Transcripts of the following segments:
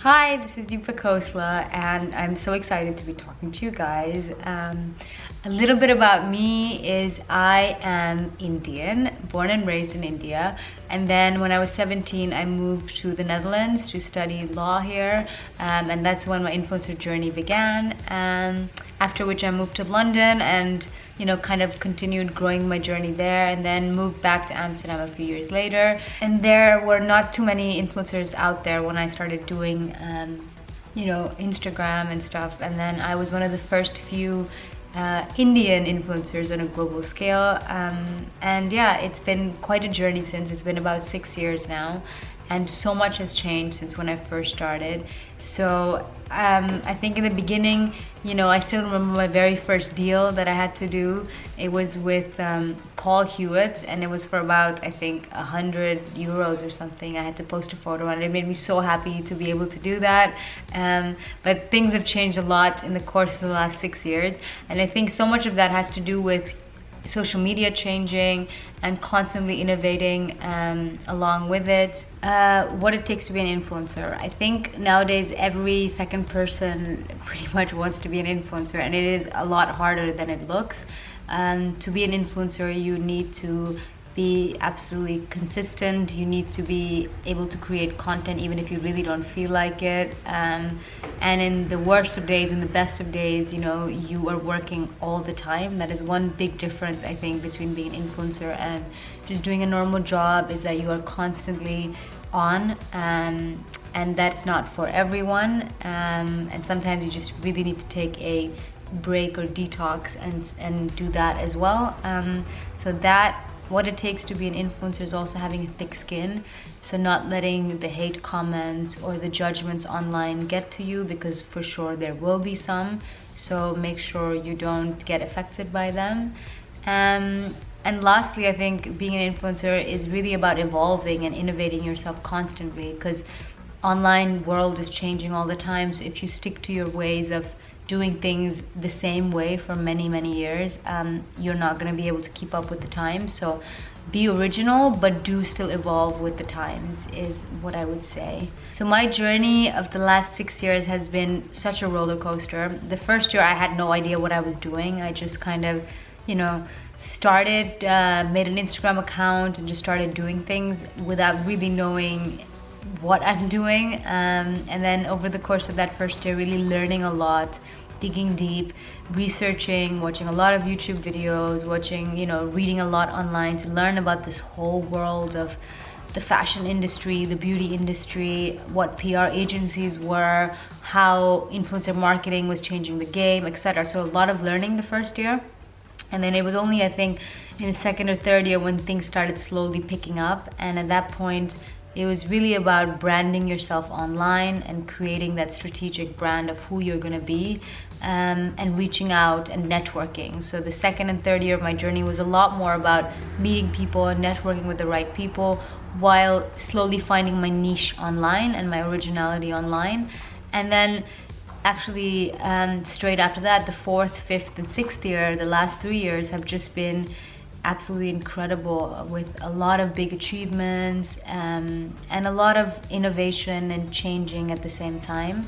Hi, this is Diipa Khosla, and I'm so excited to be talking to you guys. A little bit about me is I am Indian, born and raised in India, and then when I was 17, I moved to the Netherlands to study law here, and that's when my influencer journey began. After which I moved to London and kind of continued growing my journey there, and then moved back to Amsterdam a few years later. And there were not too many influencers out there when I started doing Instagram and stuff. And then I was one of the first few Indian influencers on a global scale. And yeah, it's been quite a journey since. It's been about 6 years now, and so much has changed since when I first started. So I think in the beginning, I still remember my very first deal that I had to do. It was with Paul Hewitt, and it was for about, I think, 100 euros or something. I had to post a photo, and it made me so happy to be able to do that. But things have changed a lot in the course of the last 6 years, and I think so much of that has to do with social media changing and constantly innovating along with it. What it takes to be an influencer. I think nowadays every second person pretty much wants to be an influencer, and it is a lot harder than it looks. To be an influencer, you need to be absolutely consistent. You need to be able to create content even if you really don't feel like it. And in the worst of days and the best of days, you are working all the time. That is one big difference, I think, between being an influencer and just doing a normal job, is that you are constantly on, and that's not for everyone. And sometimes you just really need to take a break or detox and do that as well. So that what it takes to be an influencer is also having a thick skin, so not letting the hate comments or the judgments online get to you, because for sure there will be some. So make sure you don't get affected by them. And lastly, I think being an influencer is really about evolving and innovating yourself constantly, because online world is changing all the time. So if you stick to your ways of doing things the same way for many years, you're not going to be able to keep up with the times. So be original, but do still evolve with the times, is what I would say. So my journey of the last 6 years has been such a roller coaster. The first year I had no idea what I was doing. I just kind of started, made an Instagram account and just started doing things without really knowing what I'm doing. And then over the course of that first year, really learning a lot, digging deep, researching, watching a lot of YouTube videos, reading a lot online to learn about this whole world of the fashion industry, the beauty industry, what PR agencies were, how influencer marketing was changing the game, etc. So a lot of learning the first year. And then it was only, I think, in the second or third year when things started slowly picking up. And at that point, it was really about branding yourself online and creating that strategic brand of who you're going to be, and reaching out and networking. So the second and third year of my journey was a lot more about meeting people and networking with the right people, while slowly finding my niche online and my originality online. And then actually straight after that, the fourth, fifth, and sixth year, the last 3 years have just been absolutely incredible, with a lot of big achievements and a lot of innovation and changing at the same time.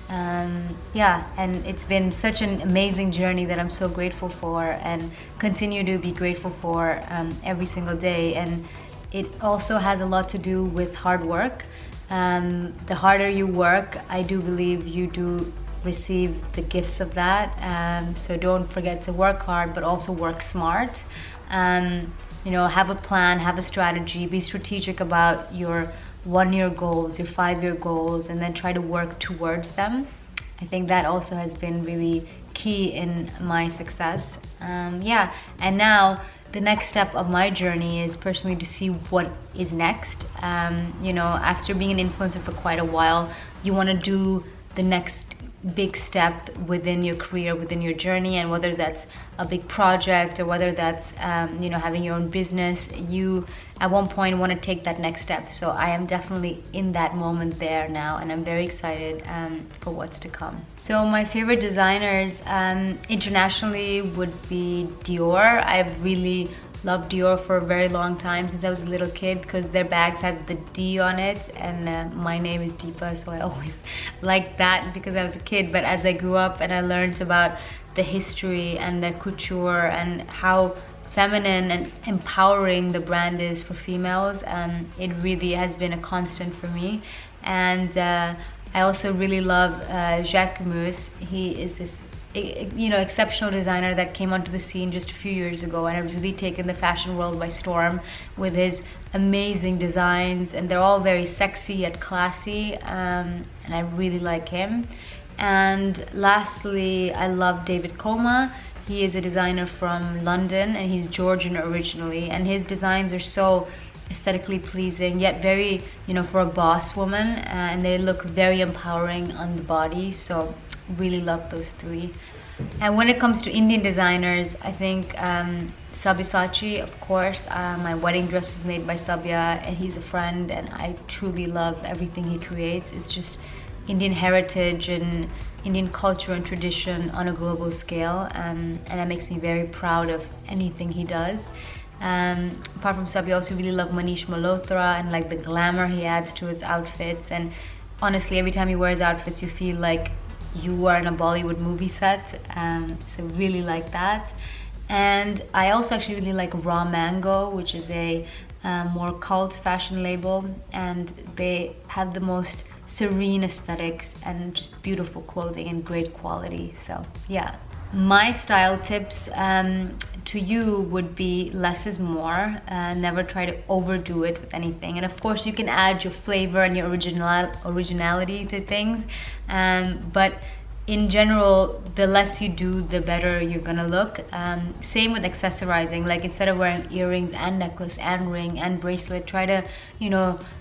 And it's been such an amazing journey that I'm so grateful for, and continue to be grateful for every single day. And it also has a lot to do with hard work. The harder you work, I do believe you do receive the gifts of that. So don't forget to work hard, but also work smart. Have a plan, have a strategy, be strategic about your 1 year goals, your 5 year goals, and then try to work towards them. I think that also has been really key in my success. And now the next step of my journey is personally to see what is next. After being an influencer for quite a while, you want to do the next big step within your career, within your journey, and whether that's a big project or whether that's having your own business, you at one point want to take that next step. So I am definitely in that moment there now, and I'm very excited for what's to come. So my favorite designers internationally would be Dior. I've really loved Dior for a very long time, since I was a little kid, because their bags had the D on it, and my name is Diipa, so I always liked that because I was a kid. But as I grew up and I learned about the history and the couture and how feminine and empowering the brand is for females, it really has been a constant for me. And I also really love Jacques Mus. He is this exceptional designer that came onto the scene just a few years ago, and has really taken the fashion world by storm with his amazing designs, and they're all very sexy yet classy, and I really like him. And lastly, I love David Khosla. He is a designer from London, and he's Georgian originally, and his designs are so aesthetically pleasing yet very, for a boss woman, and they look very empowering on the body. So really love those three. And when it comes to Indian designers, I think Sabyasachi, of course. My wedding dress was made by Sabya, and he's a friend, and I truly love everything he creates. It's just Indian heritage and Indian culture and tradition on a global scale, and that makes me very proud of anything he does. Apart from Sabya, I also really love Manish Malhotra and like the glamour he adds to his outfits. And honestly, every time he wears outfits, you feel like you are in a Bollywood movie set. So really like that. And I also actually really like Raw Mango, which is a more cult fashion label, and they have the most serene aesthetics and just beautiful clothing and great quality. So yeah, my style tips to you would be less is more. Never try to overdo it with anything, and of course you can add your flavor and your originality to things, but in general, the less you do, the better you're gonna look. Same with accessorizing. Like, instead of wearing earrings and necklace and ring and bracelet, try to,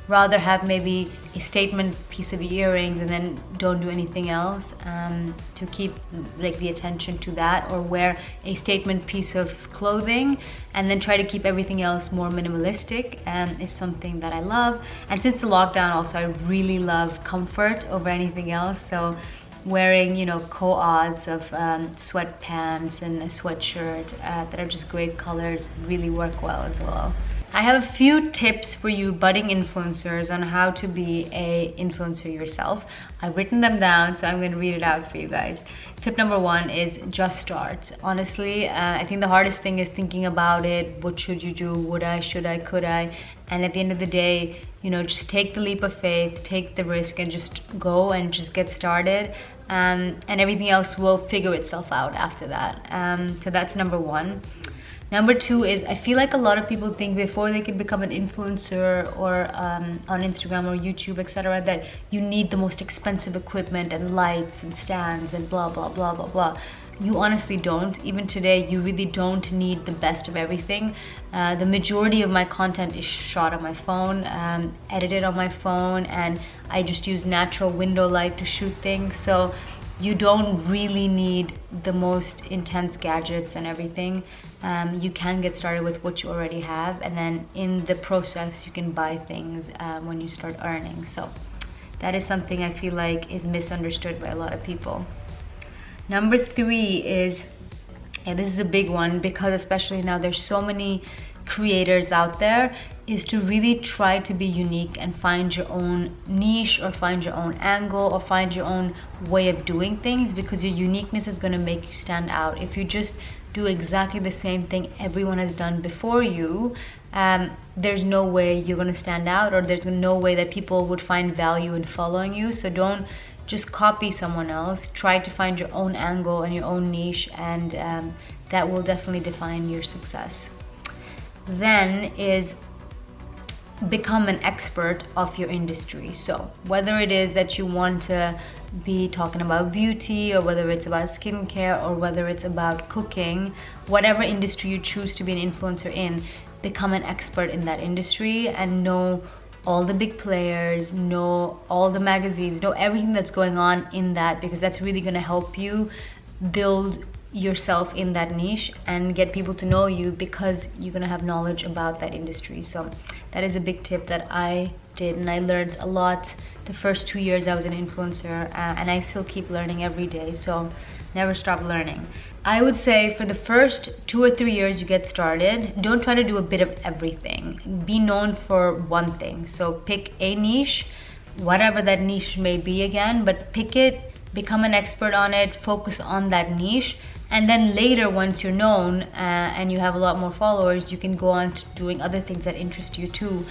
rather have maybe a statement piece of earrings and then don't do anything else, to keep like the attention to that, or wear a statement piece of clothing and then try to keep everything else more minimalistic, is something that I love. And since the lockdown also, I really love comfort over anything else. So wearing co-ods of sweatpants and a sweatshirt that are just great colors really work well as well. I have a few tips for you budding influencers on how to be a influencer yourself. I've written them down, so I'm going to read it out for you guys. Tip number 1 is just start. Honestly, I think the hardest thing is thinking about it. What should you do? Would I? Should I? Could I? And at the end of the day, just take the leap of faith, take the risk, and just go and just get started. And everything else will figure itself out after that. So that's number 1. Number 2 is, I feel like a lot of people think before they can become an influencer or on Instagram or YouTube, etc., that you need the most expensive equipment and lights and stands and blah, blah, blah, blah, blah. You honestly don't. Even today, you really don't need the best of everything. The majority of my content is shot on my phone, edited on my phone, and I just use natural window light to shoot things. So you don't really need the most intense gadgets and everything. You can get started with what you already have, and then in the process you can buy things when you start earning. So that is something I feel like is misunderstood by a lot of people. Number 3 is, and this is a big one because especially now there's so many creators out there, is to really try to be unique and find your own niche, or find your own angle, or find your own way of doing things, because your uniqueness is going to make you stand out. If you just do exactly the same thing everyone has done before you, there's no way you're going to stand out, or there's no way that people would find value in following you. So don't just copy someone else. Try to find your own angle and your own niche, and that will definitely define your success. Then is become an expert of your industry. So whether it is that you want to be talking about beauty, or whether it's about skincare, or whether it's about cooking, whatever industry you choose to be an influencer in, become an expert in that industry and know all the big players, know all the magazines, know everything that's going on in that, because that's really going to help you build yourself in that niche and get people to know you, because you're going to have knowledge about that industry. So that is a big tip that I did, and I learned a lot the first 2 years I was an influencer, and I still keep learning every day. So Never stop learning. I would say for the first 2 or 3 years you get started, don't try to do a bit of everything. Be known for one thing. So pick a niche, whatever that niche may be again, but pick it, become an expert on it, focus on that niche. And then later, once you're known and you have a lot more followers, you can go on to doing other things that interest you too.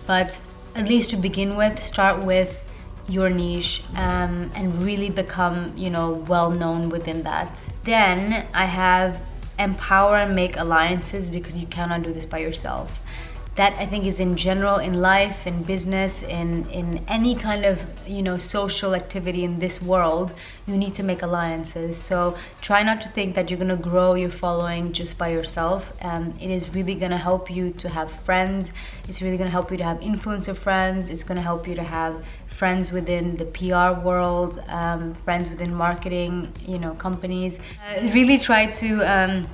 But at least to begin with, start with your niche and really become, well known within that. Then I have empower and make alliances, because you cannot do this by yourself. That I think is in general, in life, in business, in any kind of social activity in this world, you need to make alliances. So try not to think that you're gonna grow your following just by yourself. It is really gonna help you to have friends. It's really gonna help you to have influencer friends. It's gonna help you to have friends within the PR world, friends within marketing, companies. Really try to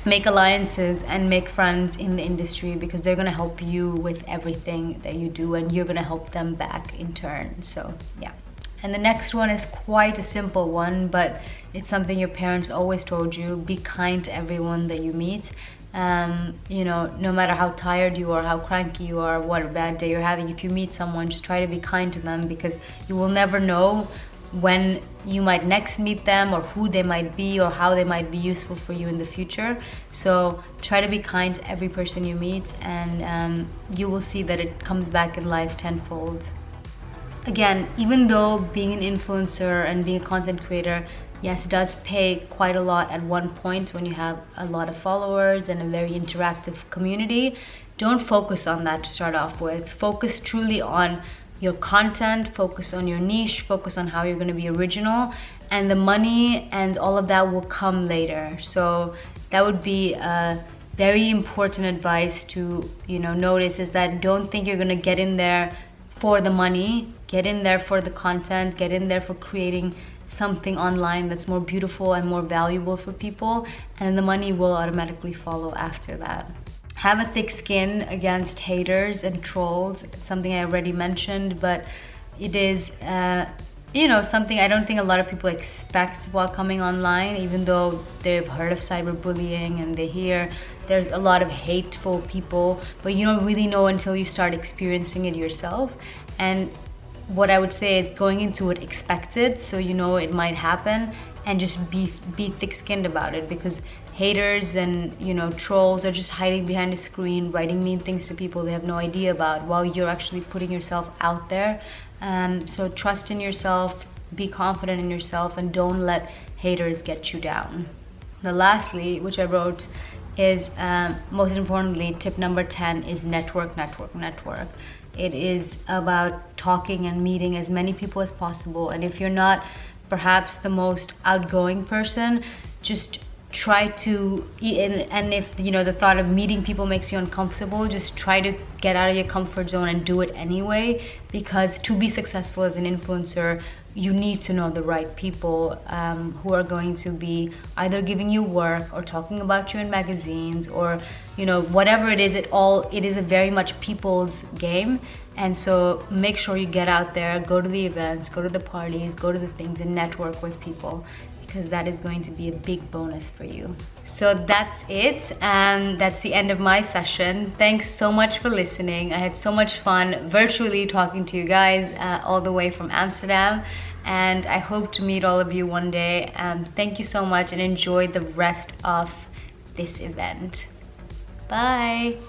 make alliances and make friends in the industry, because they're going to help you with everything that you do, and you're going to help them back in turn. So yeah. And the next one is quite a simple one, but it's something your parents always told you: be kind to everyone that you meet. No matter how tired you are, how cranky you are, what a bad day you're having, if you meet someone, just try to be kind to them, because you will never know when you might next meet them, or who they might be, or how they might be useful for you in the future. So try to be kind to every person you meet, and you will see that it comes back in life tenfold. Again, even though being an influencer and being a content creator, yes, does pay quite a lot at one point when you have a lot of followers and a very interactive community, don't focus on that to start off with. Focus truly on your content, focus on your niche, focus on how you're going to be original, and the money and all of that will come later. So that would be a very important advice to notice, is that don't think you're going to get in there for the money. Get in there for the content, get in there for creating something online that's more beautiful and more valuable for people, and the money will automatically follow after that. Have a thick skin against haters and trolls. It's something I already mentioned, but it is something I don't think a lot of people expect while coming online, even though they've heard of cyberbullying and they hear there's a lot of hateful people, but you don't really know until you start experiencing it yourself. And what I would say is going into it expected, so it might happen, and just be thick-skinned about it, because haters and trolls are just hiding behind a screen, writing mean things to people they have no idea about, while you're actually putting yourself out there. So trust in yourself, be confident in yourself, and don't let haters get you down. Now lastly, which I wrote, is most importantly, tip number 10 is network. It is about talking and meeting as many people as possible. And if you're not perhaps the most outgoing person, just try to, and if the thought of meeting people makes you uncomfortable, just try to get out of your comfort zone and do it anyway, because to be successful as an influencer, you need to know the right people who are going to be either giving you work or talking about you in magazines, or whatever it is. It is a very much people's game. And so make sure you get out there, go to the events, go to the parties, go to the things, and network with people, because that is going to be a big bonus for you. So that's it. That's the end of my session. Thanks so much for listening. I had so much fun virtually talking to you guys all the way from Amsterdam, and I hope to meet all of you one day. Thank you so much, and enjoy the rest of this event. Bye.